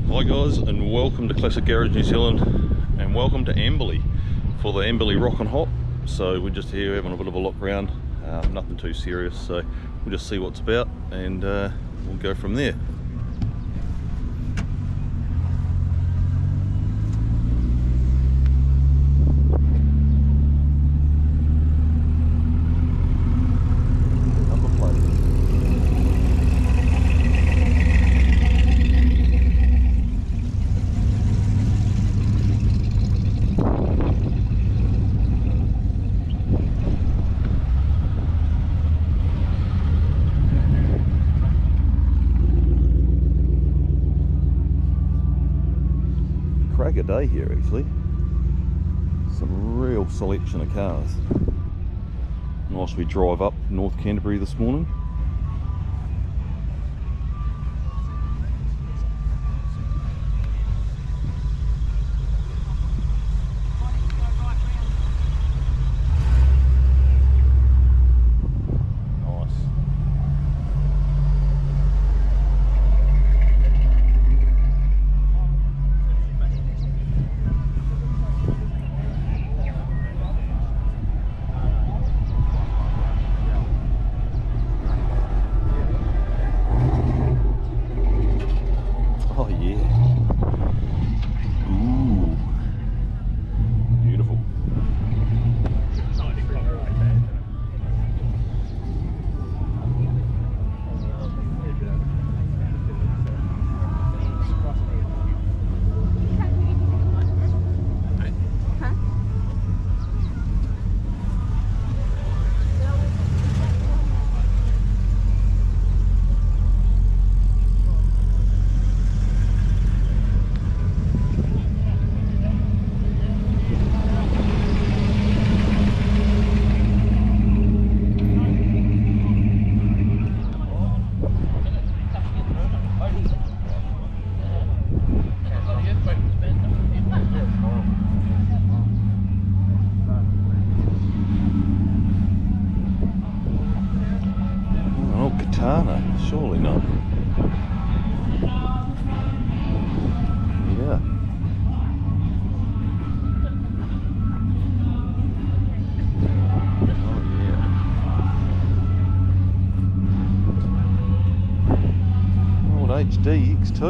Hi guys, and welcome to Classic Garage New Zealand, and welcome to Amberley for the Amberley Rock and Hop. So we're just here having a bit of a look around, nothing too serious, so we'll just see what's about and we'll go from there. A day here actually, some real selection of cars. Nice we drive up North Canterbury this morning. Oh yeah. Ooh. Beautiful. Surely not. Yeah. Oh yeah. Old HD X2.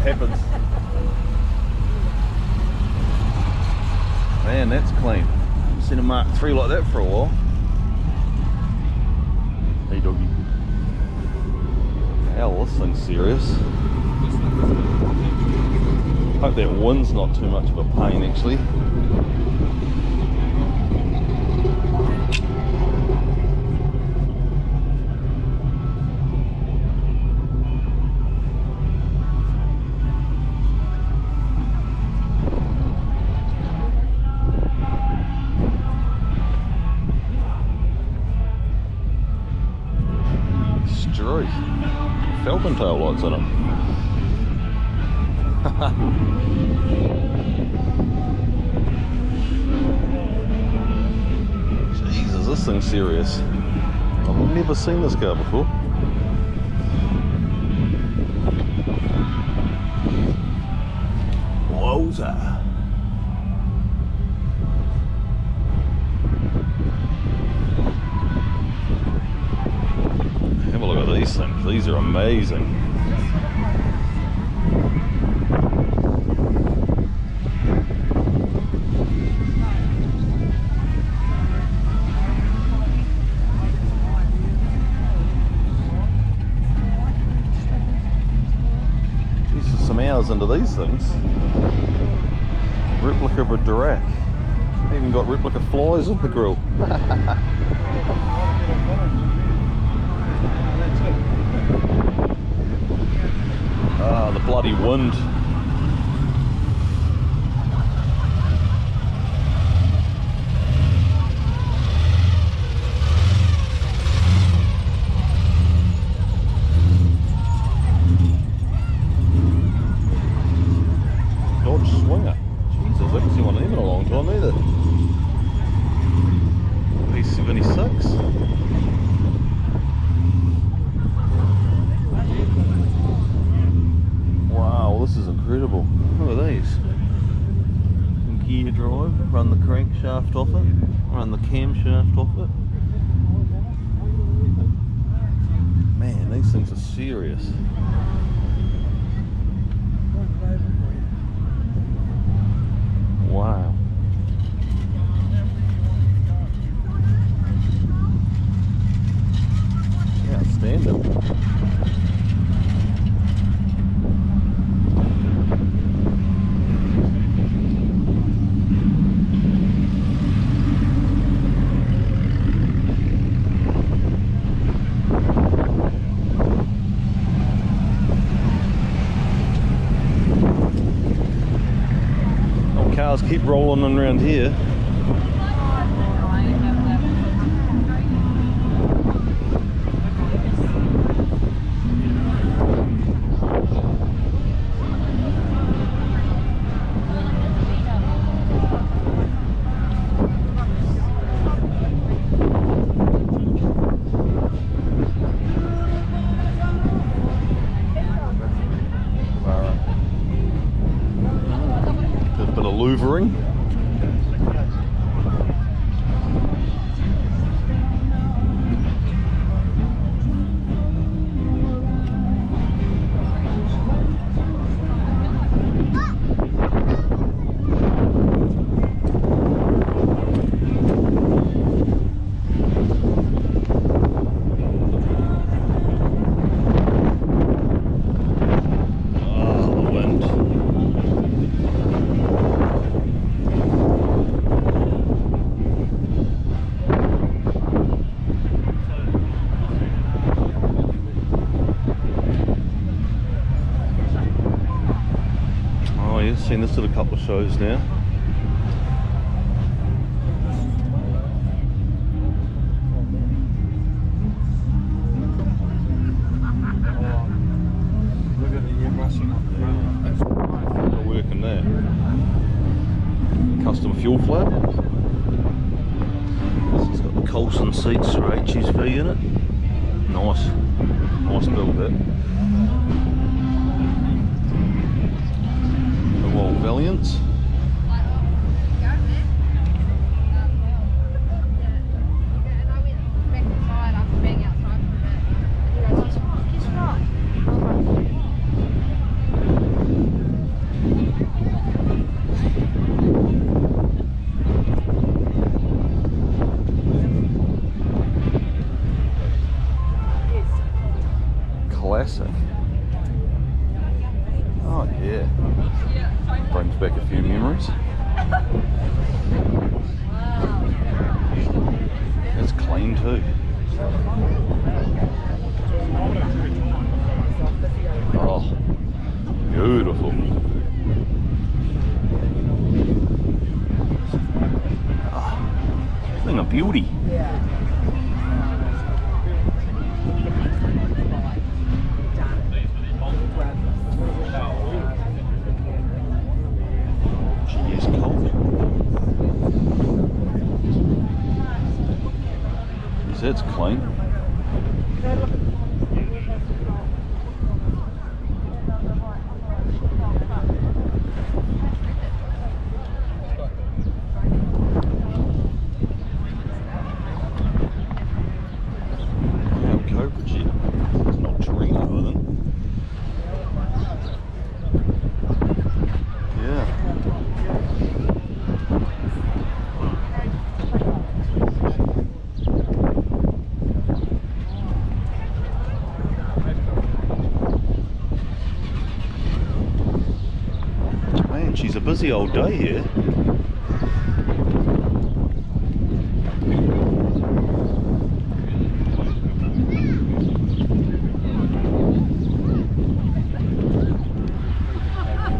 Happens. Man, that's clean. Haven't seen a Mark III like that for a while. Hey doggy. Hell, this thing's serious. Hope that wind's not too much of a pain actually. Falcon tail lights on them. Jesus, this thing's serious. I've never seen this car before. Wowza. Have a look at these things. These are amazing. hours into these things. Replica of a Dirac. Even got replica flies on the grill. Ah, the bloody wind. Dodge Swinger. Jesus, I haven't seen one of them in a long time either. P76. Wow, this is incredible. Look at these. Gear drive, run the crankshaft off it, run the camshaft off it. Man, these things are serious. Wow. Outstanding. Cars keep rolling in around here. Louvering. Seen this at a couple of shows now. Look at the airbrushing up there. Working there. Custom fuel flap. It's got the Coulson seats for HSV in it. Nice. Nice build that. Valiants. Classic. Oh yeah. Brings back a few memories. It's clean too. Oh, beautiful. Oh, thing of beauty. It's clean. Cobra jet. It's not Torino, I think. Yeah. busy old day here.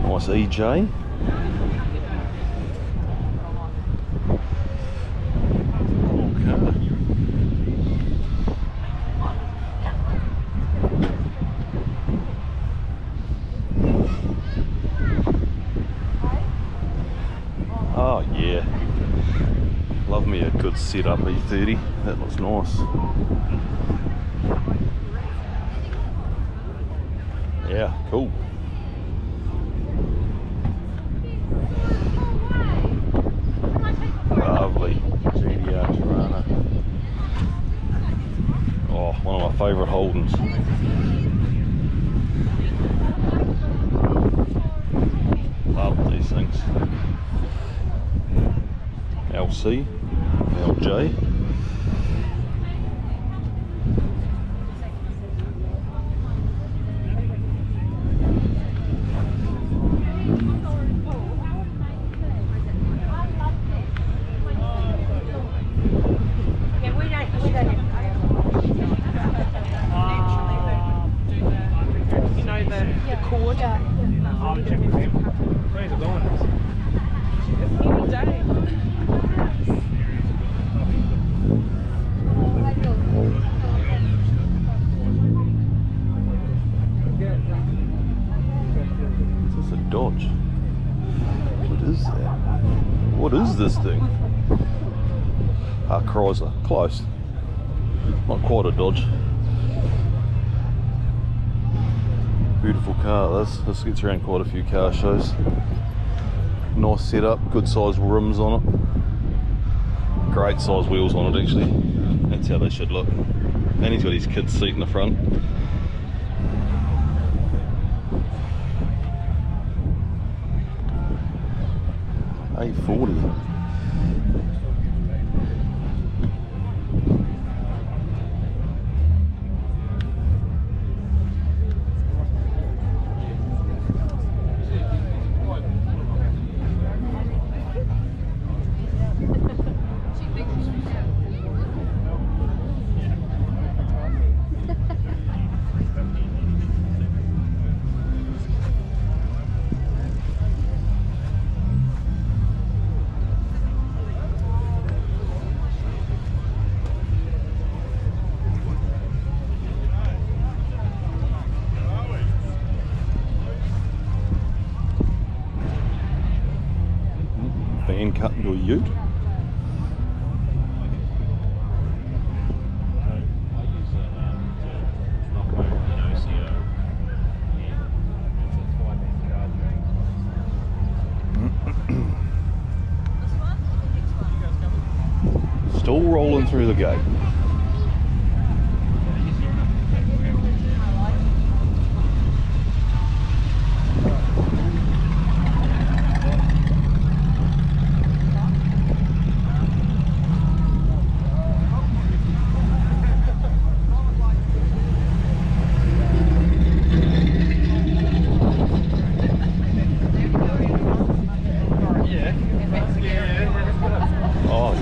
Nice EJ. Oh yeah, love me a good set up E30, that looks nice. Yeah, cool. Lovely GDR Tirana. Oh, one of my favourite Holdens. Love these things. LC, LJ. Dodge. What is that? What is this thing? Ah, Chrysler. Close. Not quite a Dodge. Beautiful car this. This gets around quite a few car shows. Nice setup, good size rims on it. Great size wheels on it actually. That's how they should look. And he's got his kid's seat in the front. A40. Van cut into a ute. Still rolling through the gate.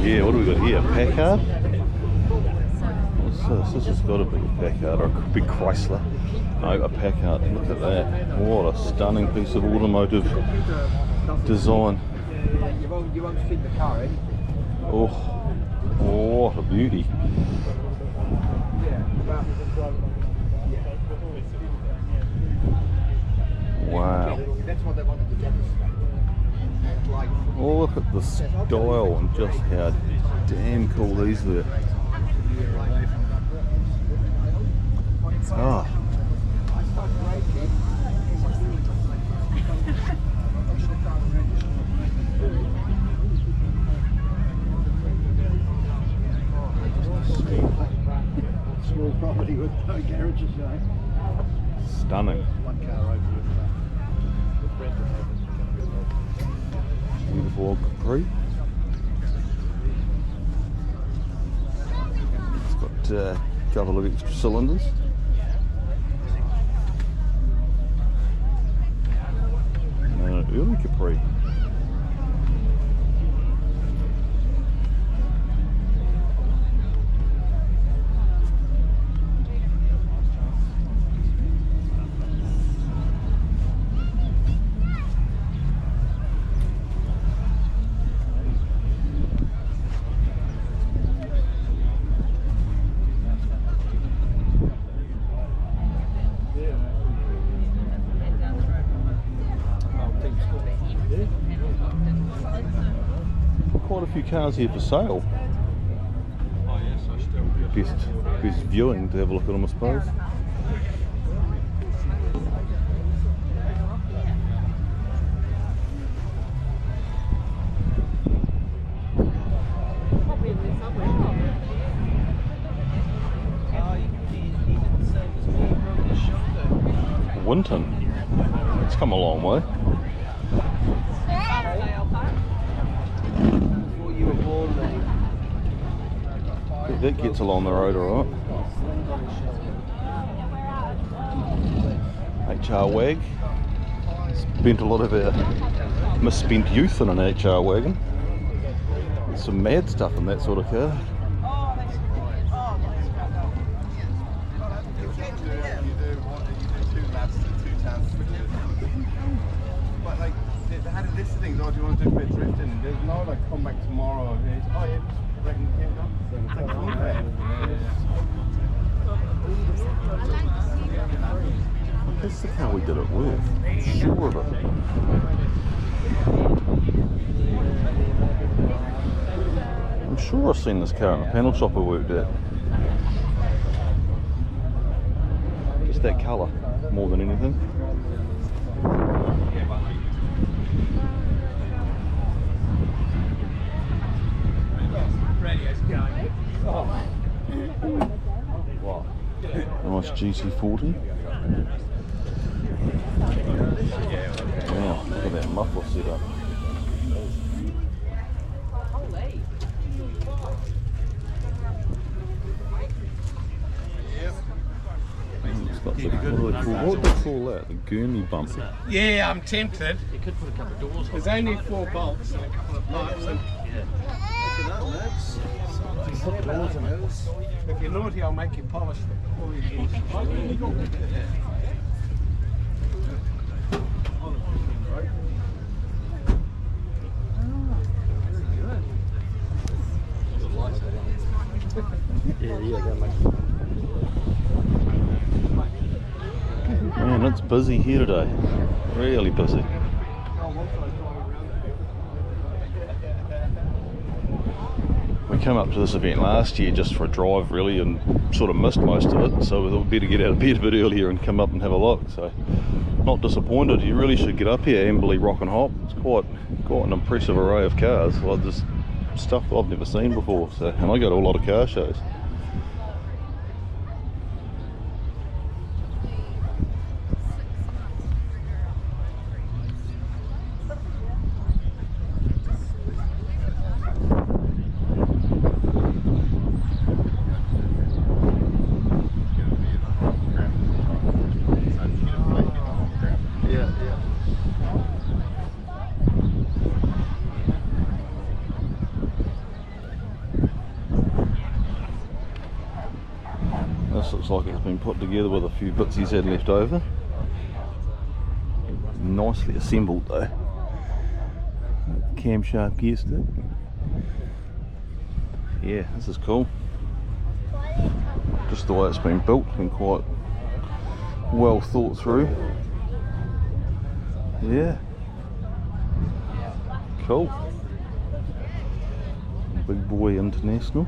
Yeah, what do we got here? Packard? What's this? This has got to be a Packard or a big Chrysler. No, a Packard. Look at that. What a stunning piece of automotive design. You won't fit the car in. Oh, what a beauty. Wow. That's what they wanted to demonstrate. Oh, look at the style and just how damn cool these were. Ah. Small property with no garages, Stunning. One car over Beautiful old Capri. It's got a couple of extra cylinders. Early Capri. cars here for sale. Oh yes, I still Best viewing to have a look at them, I suppose. Winton. It's come a long way. That gets along the road alright. HR Wag. Spent a lot of our misspent youth in an HR wagon. Some mad stuff in that sort of car. But like, they had a list of things. Oh, do you want to do a bit of drifting? There's no like, come back tomorrow. Oh yeah, just breaking the camera. It's like, That's the car we did it with. Sure of it. I'm sure I've seen this car in a panel shop we worked at. Just that colour, more than anything. Nice GT40. Wow, look at that muffler setup. It's got the, what do they call that? The gurney bumper. Yeah, I'm tempted. You could put a couple of doors. There's only 4 bolts and a couple of pipes. And put doors in it. If you're naughty, I'll make you polish them. Man, it's busy here today. Really busy. We came up to this event last year just for a drive really and sort of missed most of it, so we thought we'd better get out of bed a bit earlier and come up and have a look. So not disappointed. You really should get up here, Amberley Rock and Hop. It's quite an impressive array of cars. Like there's stuff I've never seen before, so, and I go to a lot of car shows. This looks like it's been put together with a few bits he's had left over. Nicely assembled though. Camshaft gear stick. Yeah, this is cool. Just the way it's been built, been quite well thought through. Yeah. Cool. Big Boy International.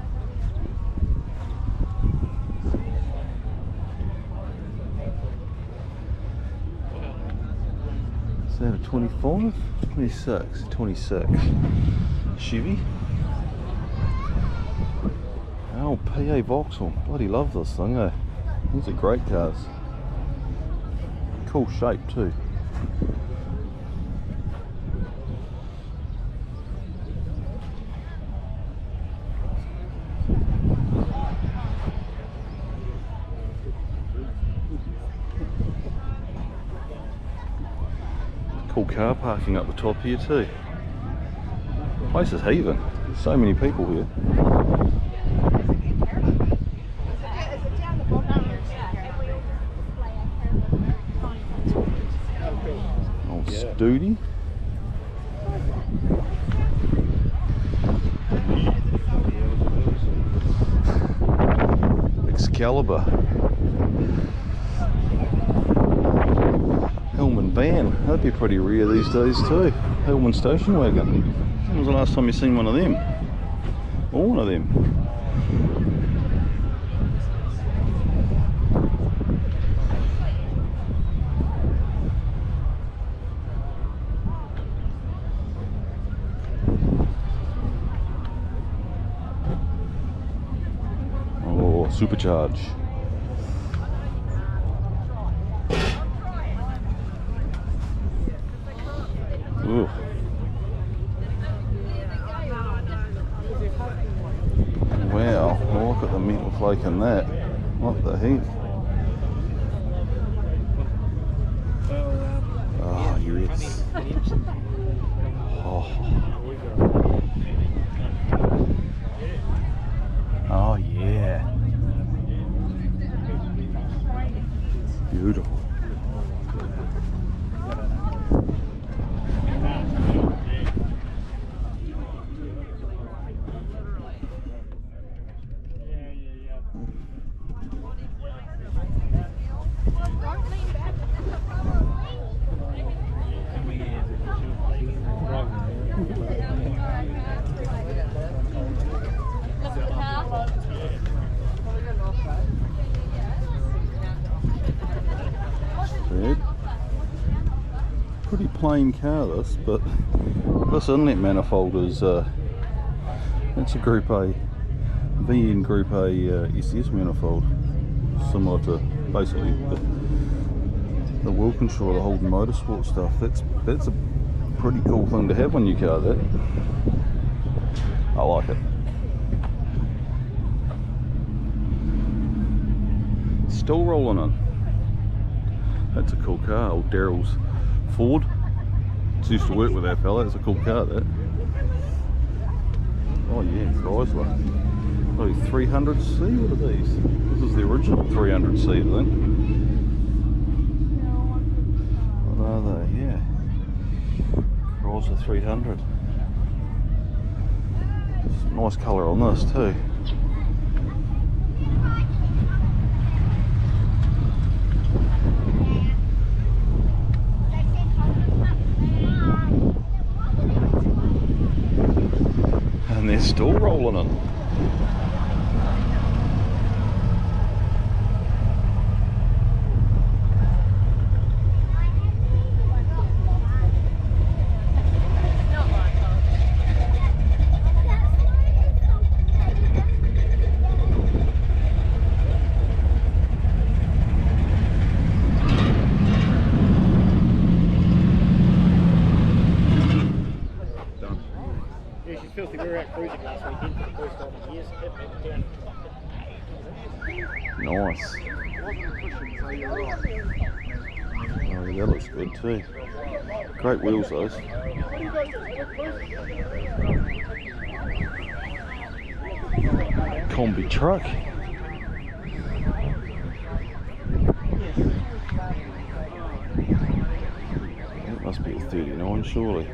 Is that a 25? 26? 26. Chevy. Oh, PA Vauxhall. Bloody love this thing, eh? These are great cars. Cool shape too. Cool car parking up the top here too. Place is heaving. So many people here. Old Studi. Excalibur. Hillman van, that'd be pretty rare these days too. Hillman station wagon. When was the last time you seen one of them? All of them. Oh, supercharge. Ooh. Wow, well, look at the metal flake in that. What the heck? Oh, yes. Oh. Oh, yeah. Beautiful. Pretty plain car this, but this inlet manifold is it's a Group A, VN Group A SS manifold, similar to basically the wheel control, the Holden Motorsport stuff. That's a pretty cool thing to have on your car. That I like it. Still rolling in. That's a cool car. Old Daryl's Ford. Used to work with that fella. It's a cool car, that. Oh yeah, Chrysler. Oh, 300C. What are these? This is the original 300C, I think. What are they? Yeah, Chrysler 300. Nice colour on this too. And they're still rolling in. Filthy. We were out cruising last weekend for the first time in years. Nice. Oh, that looks good too. Great wheels, those. Combi truck. That must be a 39, surely.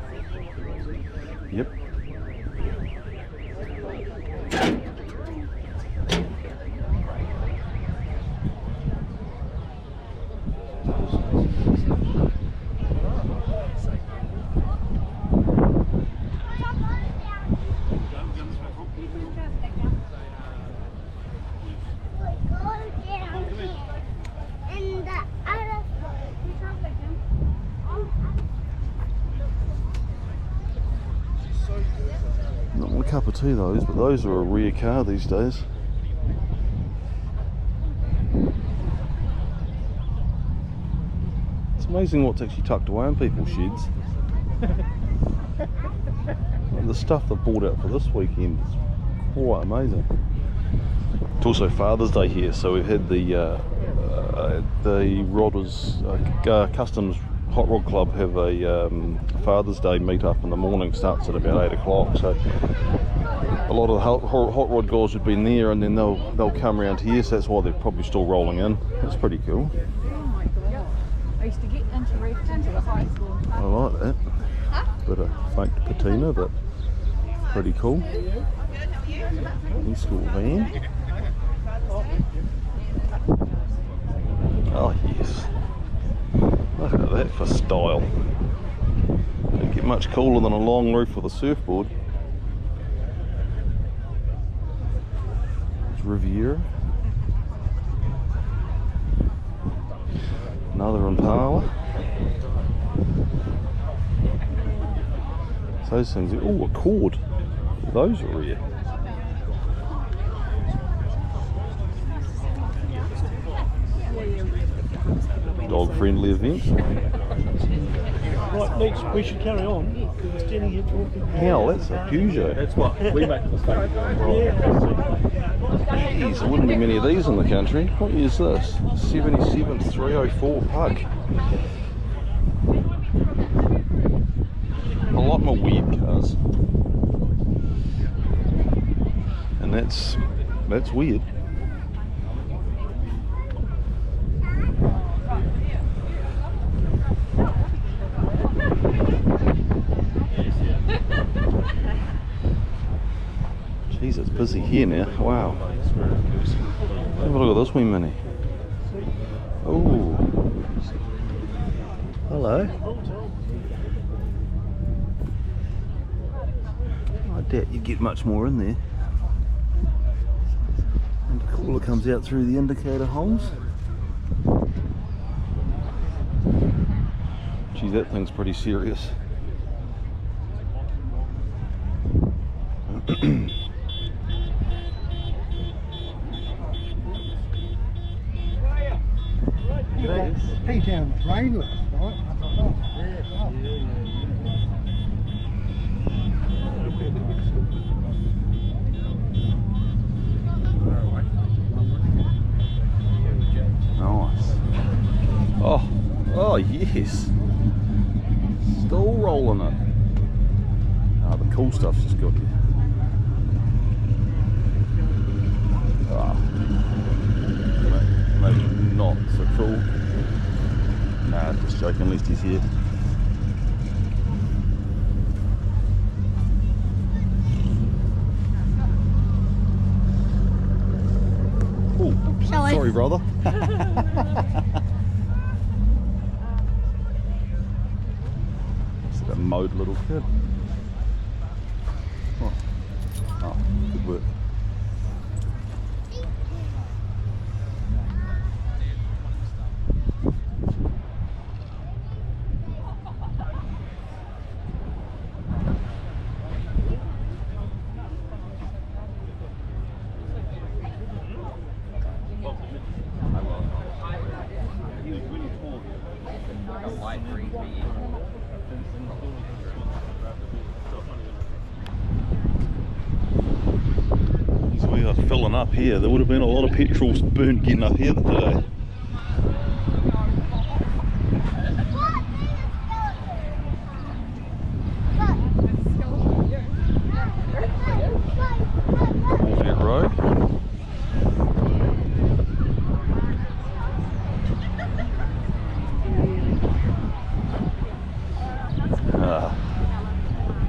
Yep. Not my cup of tea those, but those are a rare car these days. It's amazing what's actually tucked away in people's sheds. The stuff they've bought out for this weekend is quite amazing. It's also Father's Day here, so we've had the Rodders Customs Hot Rod Club have a Father's Day meet-up in the morning. Starts at about 8 o'clock, so a lot of the hot rod guys have been there, and then they'll come around here, so that's why they're probably still rolling in. That's pretty cool. Oh my god. I used to get into rafting to the high school. I like that. Bit of faked patina, but pretty cool. E-school van. Oh yes. Look at that for style. Don't get much cooler than a long roof with a surfboard. Riviera. Another Impala. Those things, oh, a cord. Those are rare. Dog friendly event. Right, next we should carry on. We're standing here talking. Hell, that's a Peugeot. That's what we make the mistake. Jeez, there wouldn't be many of these in the country. What is this? 77304 Pug. A lot more weird cars. And that's weird. Jeez, it's busy here now. Wow. Have a look at this wee mini. Oh. Hello. I doubt you get much more in there. And the cooler comes out through the indicator holes. Geez, that thing's pretty serious. Hey, down the train last night. Nice. Oh yes. Still rolling it. Ah, the cool stuff's just got here. Maybe not so cool. Nah, just joking, at least he's here. Oh, sorry brother. It's a mowed little kid. Oh, good work. So we are filling up here. There would have been a lot of petrol burnt getting up here today. Corvette Road.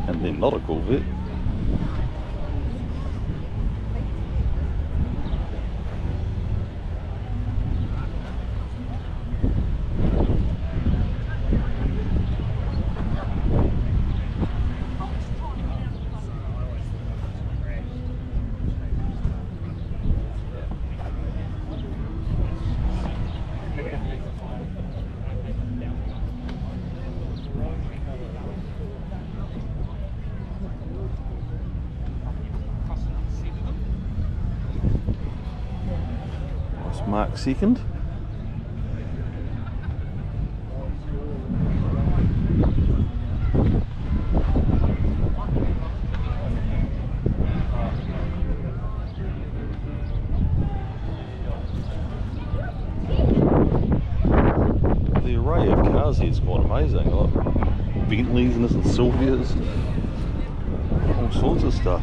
And then not a Corvette. Mark second. The array of cars here is quite amazing. Like Bentleys and Sylvias, all sorts of stuff.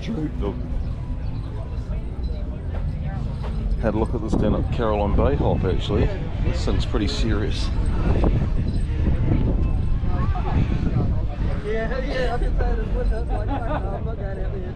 Good. Look. Had a look at this down at Caroline Bay Hop actually. This thing's pretty serious. Yeah, I can say this window. It's like, fuck no, I'm not going out there.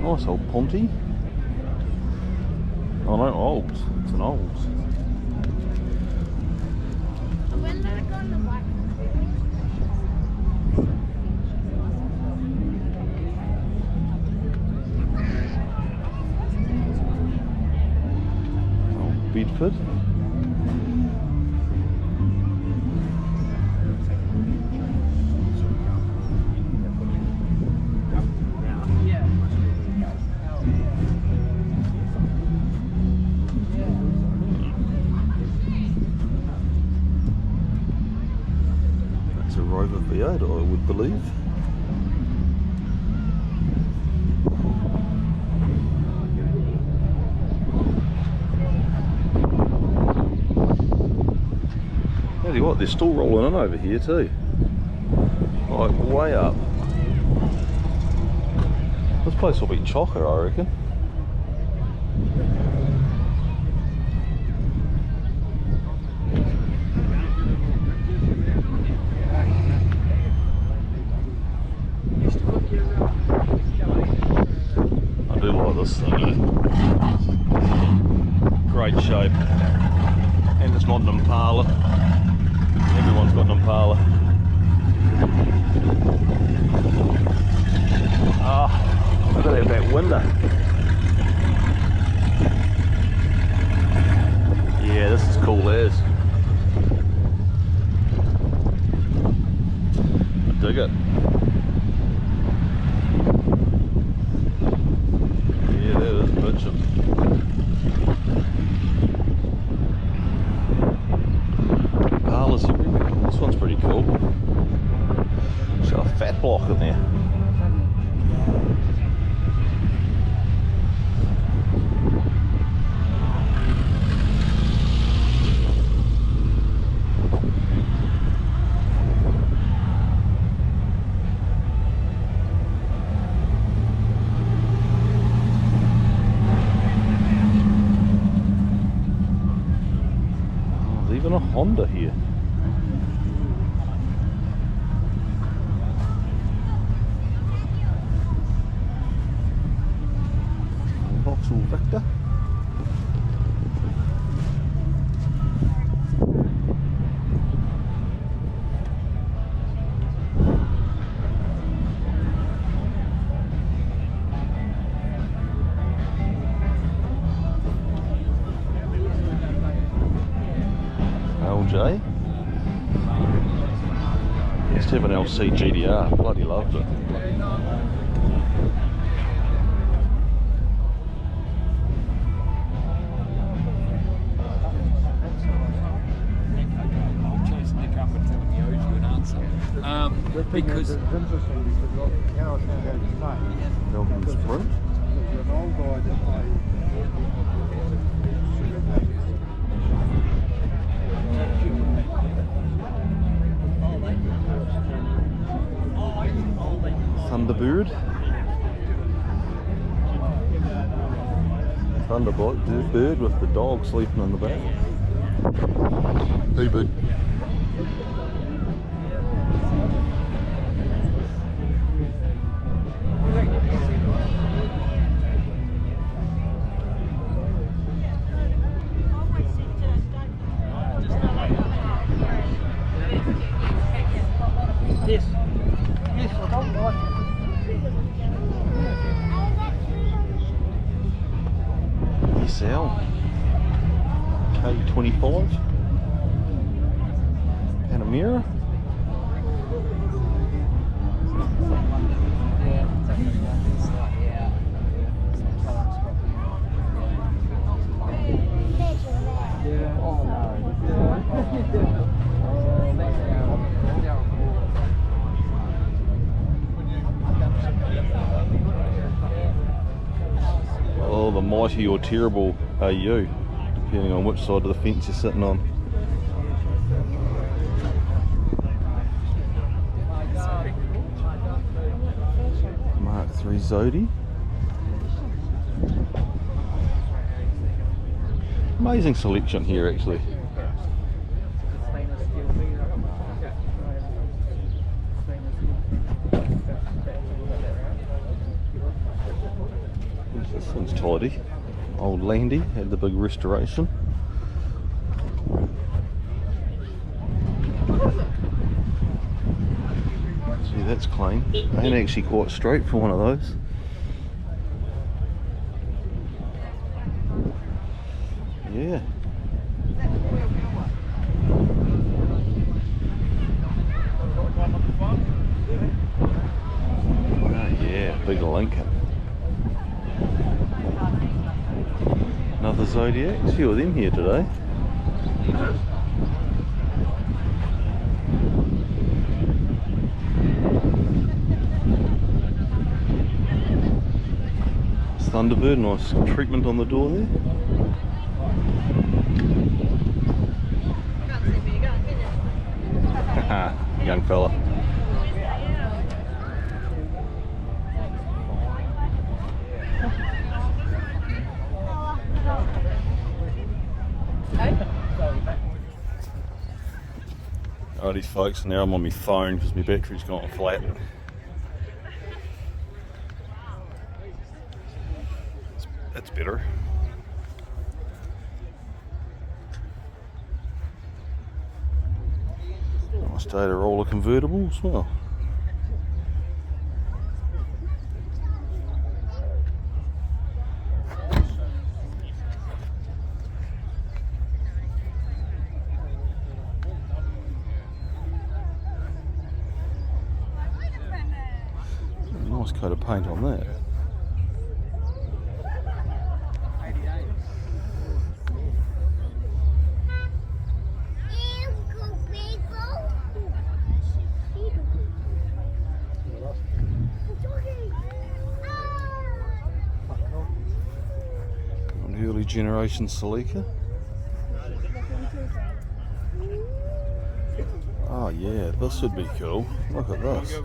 Nice old Ponty. Oh no, old. It's an old. When they're going to black. Oh, Bedford. Rover V8, I would believe. Tell you what, they're still rolling in over here too. Like way up. This place will be chocker, I reckon. I do like this thing. Great shape. And it's not an Impala. Everyone's got an Impala. Ah, look at that back window. Yeah, this is cool as. I dig it. Yeah, that is bitchin'. Impalas everywhere. This one's pretty cool. It's got a fat block in there. Even a Honda here. Vauxhall Victor. LJ. Used to have an LC GDR, bloody loved it. Because it's interesting because Gareth now goes to Spain. Melbourne Sprint. There's an old guy that Thunderbird. Thunderbird, bird with the dog sleeping in the back. Hey, big. yes, I don't like it. SL K25 Panamera. Oh, the mighty or terrible are you, depending on which side of the fence you're sitting on. Mark 3 Zodi. Amazing selection here actually. This one's tidy. Old Landy had the big restoration. See, that's clean. And actually quite straight for one of those. Yeah. Oh yeah, big Lincoln. Another Zodiac. A few of them here today. Thunderbird, nice treatment on the door there. Young fella. Alrighty folks, now I'm on my phone because my battery's gone flat. That's better. Nice data roller convertible as well. Nice coat of paint on that. Early generation Celica. Oh yeah, this would be cool. Look at this.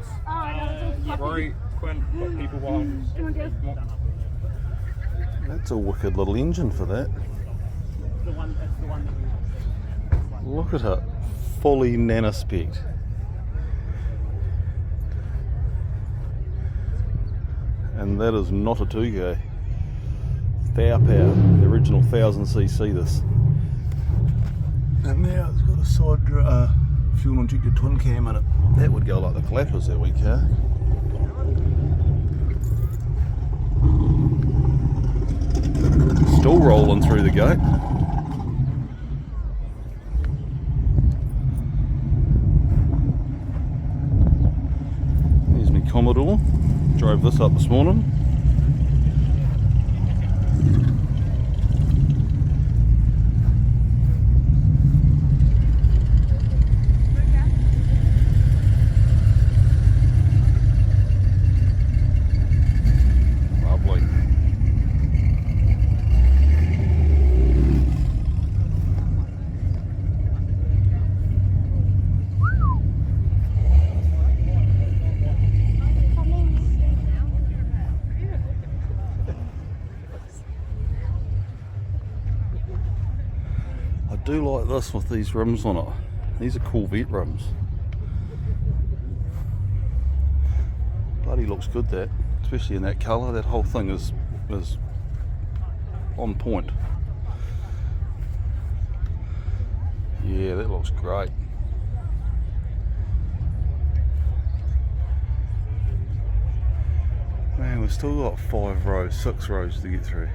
Rory, Quinn, what people want. That's a wicked little engine for that. Look at it, fully nanospec. And that is not a 2K. Power, the original 1000cc this. And now it's got a side fuel injected twin cam in it. That would go like the clappers, that wee car. Still rolling through the gate. There's my Commodore. Drove this up this morning. I do like this with these rims on it. These are Corvette rims. Bloody looks good, that, especially in that colour. That whole thing is on point. Yeah, that looks great. Man, we've still got 5 rows, 6 rows to get through.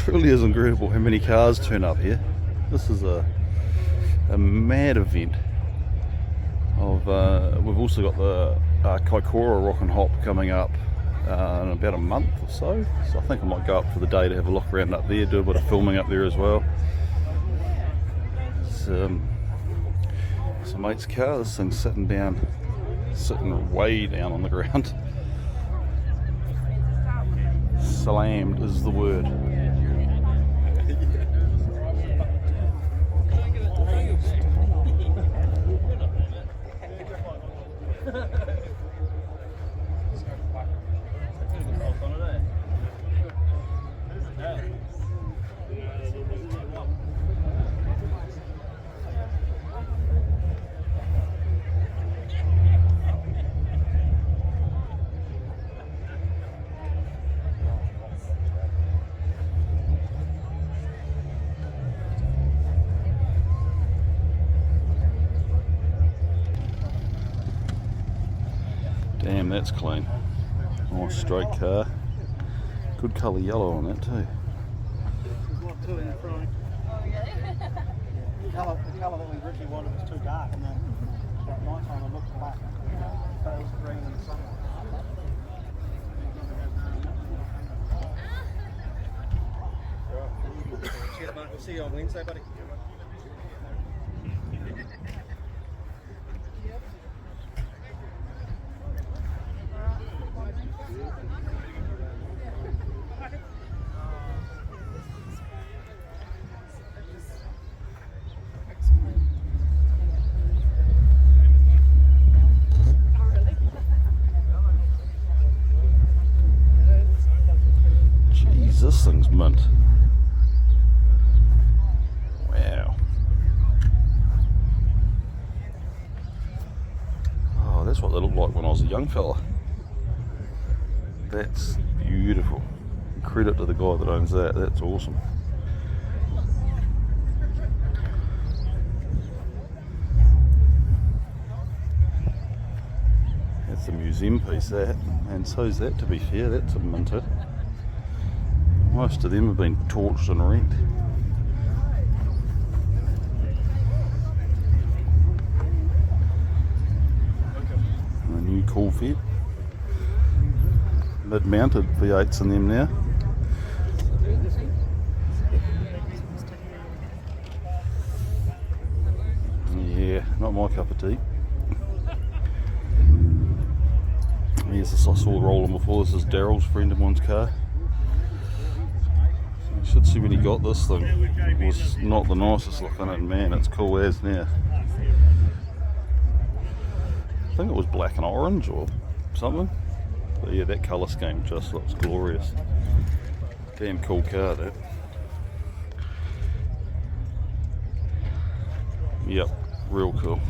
truly is incredible how many cars turn up here. This is a mad event. We've also got the Kaikoura Rock and Hop coming up in about a month or so. So I think I might go up for the day to have a look around up there, do a bit of filming up there as well. It's some mate's car. This thing's sitting way down on the ground. Slammed is the word. Damn, that's clean. Nice straight car. Good colour yellow on that too. The colour that we originally wanted was too dark, and then at night time I looked back, so it was green in the sun. Cheers, mate. We'll see you on Wednesday, buddy. Jeez, this thing's mint. Wow. Oh, that's what they looked like when I was a young fella. That's beautiful. Credit to the guy that owns that. That's awesome. That's a museum piece, that. And so's that, to be fair. That's a minter. Most of them have been torched and wrecked. A new Corvette. Mid-mounted V8s in them now. Yeah, not my cup of tea. Here's this I saw rolling before. This is Daryl's friend of mine's car. You should see when he got this thing. It was not the nicest looking, and man, it's cool as now. I think it was black and orange or something. But yeah, that colour scheme just looks glorious. Damn cool car, that. Yep, real cool.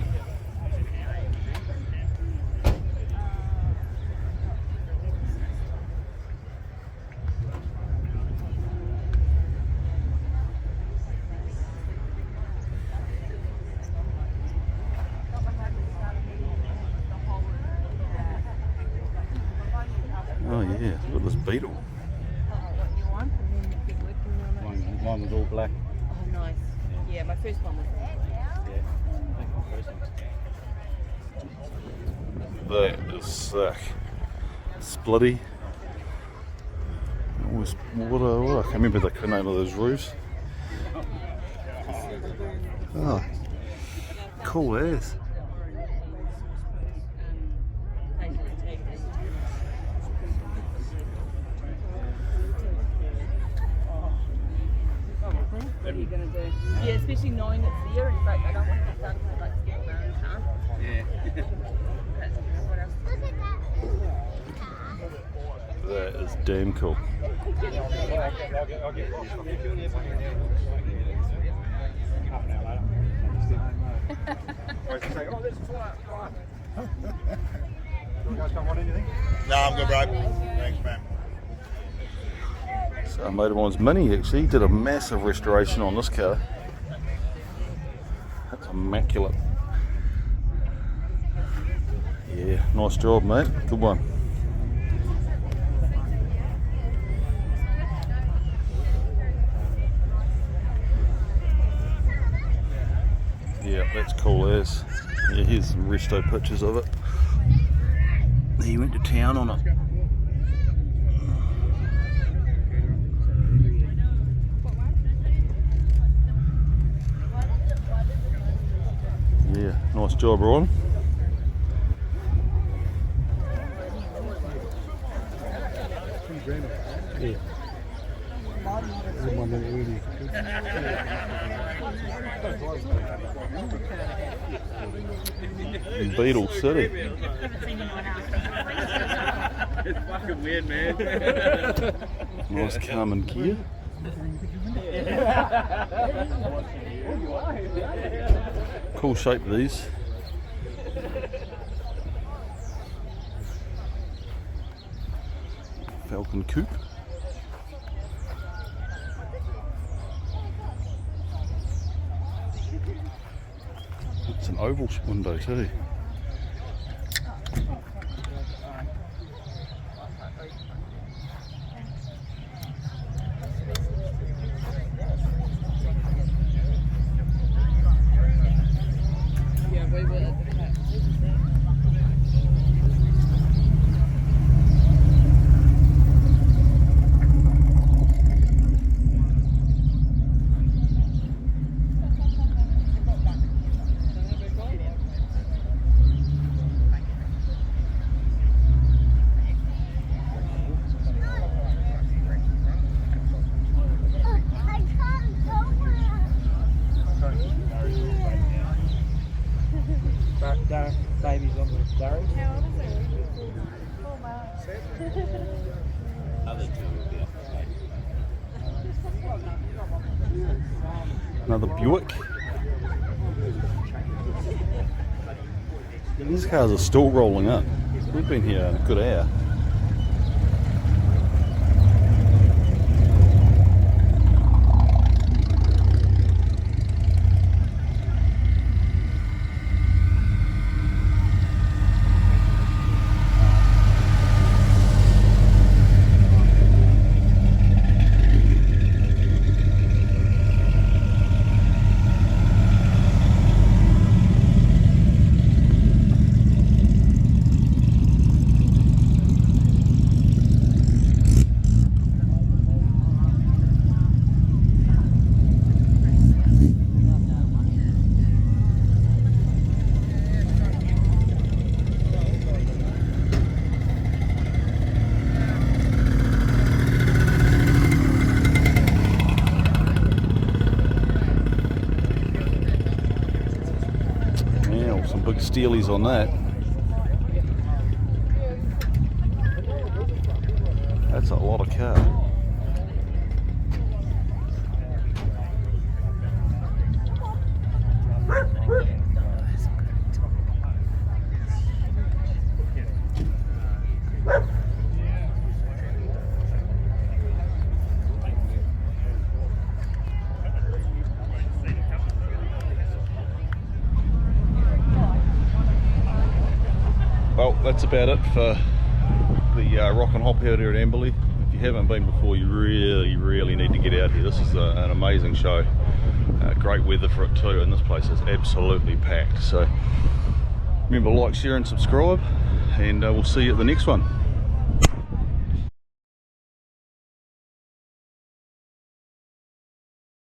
Oh yeah, look at this Beetle. What you want, and then keep working on it. Mine was all black. Oh, nice. Yeah, my first one was That is sick. Splitty. What I can't remember the name of those roofs. Oh, cool as. what are you going to do? Yeah, especially knowing it's there. In fact, I don't want to start to like get my own car. Yeah. What else? That is damn cool. Half an hour later. Oh, this is flat. You guys don't want anything? No, I'm good, bro. Thanks, man. So a mate of mine's Mini actually did a massive restoration on this car. That's immaculate. Yeah, nice job, mate. Good one. That's cool as. Yeah, here's some resto pictures of it. He went to town on it. Yeah, nice job, Ron. Yeah. Beetle City. It's fucking weird, man. Nice Carmen Kia. Cool shape these. Falcon Coupe. It's an oval window too. Yeah, we will. Babies on the Darry. Another Buick. These cars are still rolling up. We've been here a good hour. Some big steelies on that. That's a lot of car. Well, that's about it for the Rock and Hop out here at Amberley. If you haven't been before, you really need to get out here. This is an amazing show. Great weather for it too, and this place is absolutely packed. So remember, like, share and subscribe, and we'll see you at the next one.